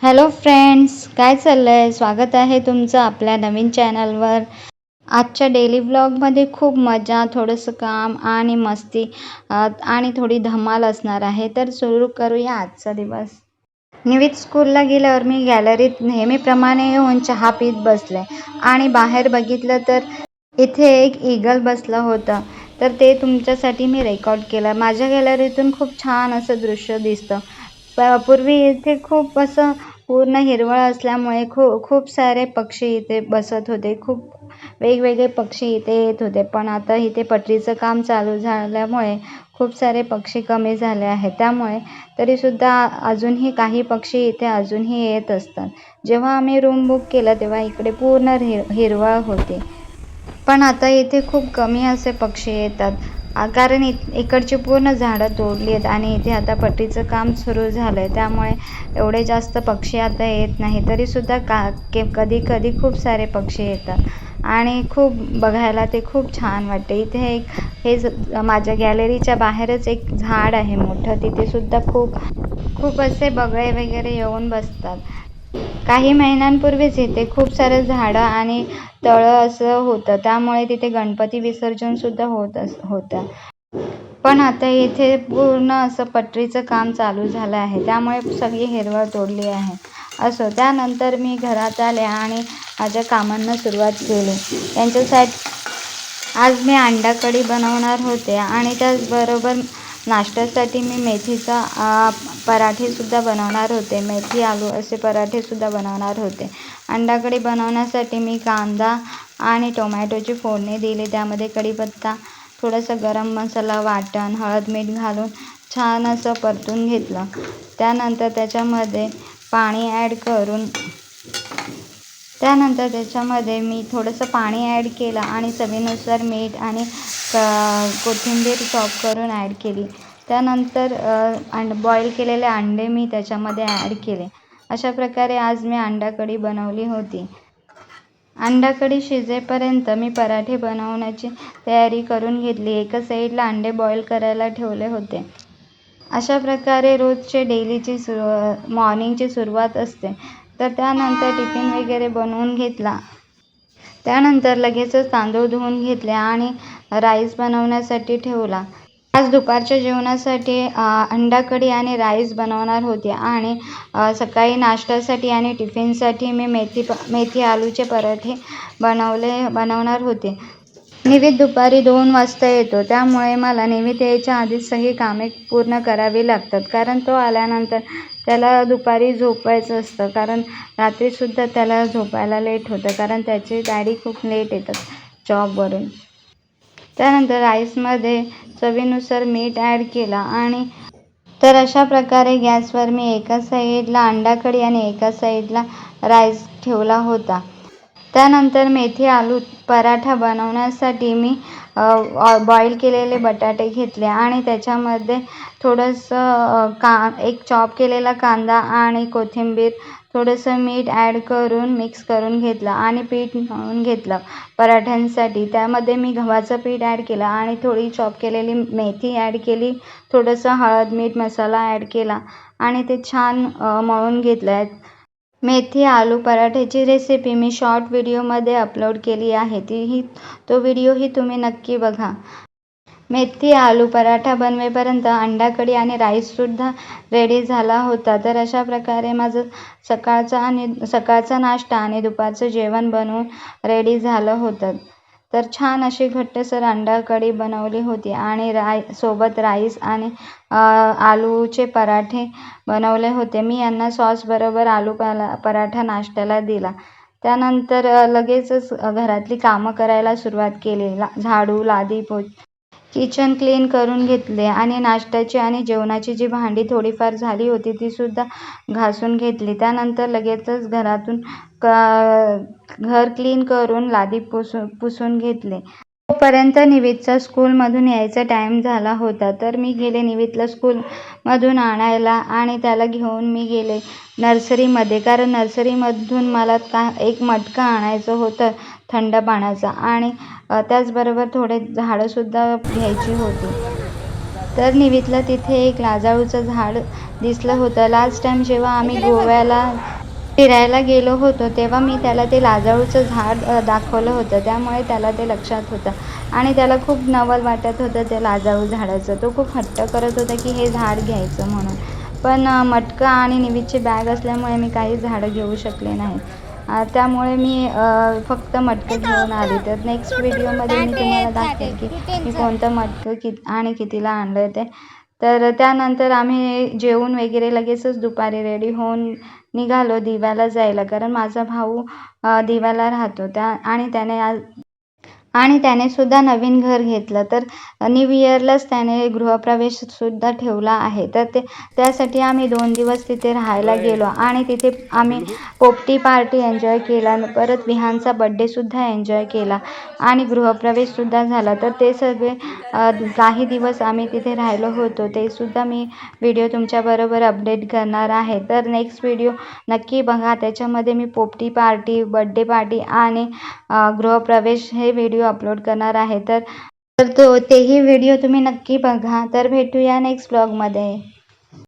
Hello friends, काय चाललंय? स्वागत आहे तुमचं आपल्या नवीन चॅनलवर. आजच्या डेली व्लॉगमध्ये खूप मजा, थोडंसं काम आणि मस्ती आणि थोडी धमाल असणार आहे. तर सुरू करूया आजचा दिवस. निवित स्कूलला गेल्यावर मी गॅलरीत नेहमीप्रमाणे येऊन चहा पीत बसले आणि बाहेर बघितलं तर इथे एक ईगल बसलं होतं. तर ते तुमच्यासाठी मी रेकॉर्ड केलं. माझ्या गॅलरीतून खूप छान असं दृश्य दिसतं. पूर्वी इथे खूप असं पूर्ण हिरवळ असल्यामुळे खूप सारे पक्षी इथे बसत होते. खूप वेगवेगळे पक्षी इथे येत होते. पण आता इथे पटरीचं काम चालू झाल्यामुळे खूप सारे पक्षी कमी झाले आहेत. त्यामुळे तरीसुद्धा अजूनही काही पक्षी इथे अजूनही येत असतात. जेव्हा आम्ही रूम बुक केलं तेव्हा इकडे पूर्ण हिरवळ होती. पण आता इथे खूप कमी असे पक्षी येतात. कारण इकडची पूर्ण झाडं तोडली आहेत आणि इथे आता पट्टीचं काम सुरू झालं आहे. त्यामुळे एवढे जास्त पक्षी आता येत नाही. तरीसुद्धा कधी कधी खूप सारे पक्षी येतात आणि खूप बघायला ते खूप छान वाटते. इथे माझ्या गॅलरीच्या बाहेरच एक झाड आहे मोठं. तिथेसुद्धा खूप असे बगळे वगैरे येऊन बसतात. काही महिन्यांपूर्वीच इथे खूप सारे झाडं आणि तळं असं होतं. त्यामुळे तिथे गणपती विसर्जनसुद्धा होतं. पण आता इथे पूर्ण असं पटरीचं काम चालू झालं आहे. त्यामुळे सगळी हिरवळ तोडली आहे. त्यानंतर मी घरात आले आणि माझ्या कामांना सुरुवात केली. त्यांच्यासाठी आज मी अंडा कढी बनवणार होते आणि त्याचबरोबर नाश्त्यासाठी मी मेथीचा पराठेसुद्धा बनवणार होते. मेथी आलू असे पराठेसुद्धा बनवणार होते. अंडा कढी बनवण्यासाठी मी कांदा आणि टोमॅटोची फोडणी दिली. त्यामध्ये कढीपत्ता, थोडासा गरम मसाला, वाटण, हळद, मीठ घालून छान असं परतून घेतलं. त्यानंतर त्याच्यामध्ये मी थोडंसं पाणी ॲड केलं आणि चवीनुसार मीठ आणि कोथिंबीर चॉप करून ॲड केली. त्यानंतर बॉईल केलेले अंडे मी त्याच्यामध्ये ॲड केले. अशा प्रकारे आज मी अंडा कढी बनवली होती. अंडा कढी शिजेपर्यंत मी पराठे बनवण्याची तयारी करून घेतली. एका साईडला अंडे बॉईल करायला ठेवले होते. अशा प्रकारे रोजचे डेलीची मॉर्निंगची सुरुवात असते. तर त्यानंतर टिफिन वगैरे बनवून घेतला. त्यानंतर लगेचच तांदूळ धुवून घेतले आणि राईस बनवण्यासाठी ठेवला. आज दुपारच्या जेवणासाठी अंडा कढी आणि राईस बनवणार होते आणि सकाळी नाश्त्यासाठी आणि टिफिनसाठी मी मेथी आलूचे पराठे बनवणार होते. निवित दुपारी 2 वाजता येतो. त्यामुळे मला निवित यायच्या आधीच सगळी कामे पूर्ण करावी लागतात. कारण तो आल्यानंतर त्याला दुपारी झोपवायचं असतं. कारण रात्रीसुद्धा त्याला झोपायला लेट होतं. कारण त्याचे डॅडी खूप लेट येतात जॉबवरून. त्यानंतर राईसमध्ये चवीनुसार मीठ ॲड केला आणि तर अशा प्रकारे गॅसवर मी एका साईडला अंडा कढी आणि एका साईडला राईस ठेवला होता. त्यानंतर मेथी आलू पराठा बनवण्यासाठी मी बॉईल केलेले बटाटे घेतले आणि त्याच्यामध्ये थोडंसं एक चॉप केलेला कांदा आणि कोथिंबीर, थोडंसं मीठ ॲड करून मिक्स करून घेतलं आणि पीठ मळून घेतलं पराठ्यांसाठी. त्यामध्ये मी गव्हाचं पीठ ॲड केलं आणि थोडी चॉप केलेली मेथी ॲड केली. थोडंसं हळद, मीठ, मसाला ॲड केला आणि ते छान मळून घेतलं. मेथी आलू पराठ्याची रेसिपी मी शॉर्ट व्हिडिओमध्ये अपलोड केली आहे. तो व्हिडिओही तुम्ही नक्की बघा. मेथी आलू पराठा बनवेपर्यंत अंडा कढी आणि राईससुद्धा रेडी झाला होता. तर अशा प्रकारे माझं सकाळचा नाश्ता आणि दुपारचं जेवण बनवून रेडी झालं होतं. तर छान अशी घट्टसर अंडा कढी बनवली होती आणि सोबत राईस आणि आलूचे पराठे बनवले होते. मी यांना सॉसबरोबर आलू पराठा नाश्त्याला दिला. त्यानंतर लगेचच घरातली कामं करायला सुरुवात केली. झाडू, लादी, किचन क्लीन करून घेतले आणि नाश्त्याची आणि जेवणाची जी भांडी थोडीफार झाली होती तीसुद्धा घासून घेतली. त्यानंतर लगेचच घर क्लीन करून लादी पुसून घेतले. तोपर्यंत निवितचा स्कूलमधून यायचा टाईम झाला होता. तर मी गेले निवितला स्कूलमधून आणायला आणि त्याला घेऊन मी गेले नर्सरीमध्ये. कारण नर्सरीमधून मला एक मटका आणायचं होतं थंड पाण्याचा आणि त्याचबरोबर थोडे झाडंसुद्धा घ्यायची होती. तर निवीतला तिथे एक लाजाळूचं झाड दिसलं होतं. लास्ट टाईम जेव्हा आम्ही गोव्याला फिरायला गेलो होतो तेव्हा मी त्याला ते लाजाळूचं झाड दाखवलं होतं, त्यामुळे त्याला ते लक्षात होतं आणि त्याला खूप नवल वाटत होतं त्या लाजाळू झाडाचं. तो खूप हट्ट करत होता की हे झाड घ्यायचं म्हणून. पण मटकं आणि निवीची बॅग असल्यामुळे मी काही झाडं घेऊ शकले नाही. त्यामुळे मी फक्त मटकं घेऊन आले. तर नेक्स्ट व्हिडिओमध्ये मी तुम्हाला दाखवेल की मी कोणतं मटकं आणि कितीला आणलं ते. तर त्यानंतर आम्ही जेवून वगैरे लगेचच दुपारी रेडी होऊन निघालो दिव्याला जायला, कारण माझा भाऊ दिव्याला राहतो आणि त्याने सुद्धा नवीन घर घेतलं. तर न्यू इयरलाच त्याने गृहप्रवेशसुद्धा ठेवला आहे. तर त्यासाठी आम्ही 2 दिवस तिथे राहायला गेलो आणि तिथे आम्ही पोपटी पार्टी एन्जॉय केला. परत विहानचा बड्डेसुद्धा एन्जॉय केला आणि गृहप्रवेशसुद्धा झाला. तर ते सगळे काही दिवस आम्ही तिथे राहिलो होतो, ते सुद्धा मी व्हिडिओ तुमच्याबरोबर अपडेट करणार आहे. तर नेक्स्ट व्हिडिओ नक्की बघा. त्याच्यामध्ये मी पोपटी पार्टी, बड्डे पार्टी आणि गृहप्रवेश हे व्हिडिओ अपलोड करणार आहे. तर तेही व्हिडिओ तुम्ही नक्की बघा. तर भेटूया नेक्स्ट ब्लॉगमध्ये.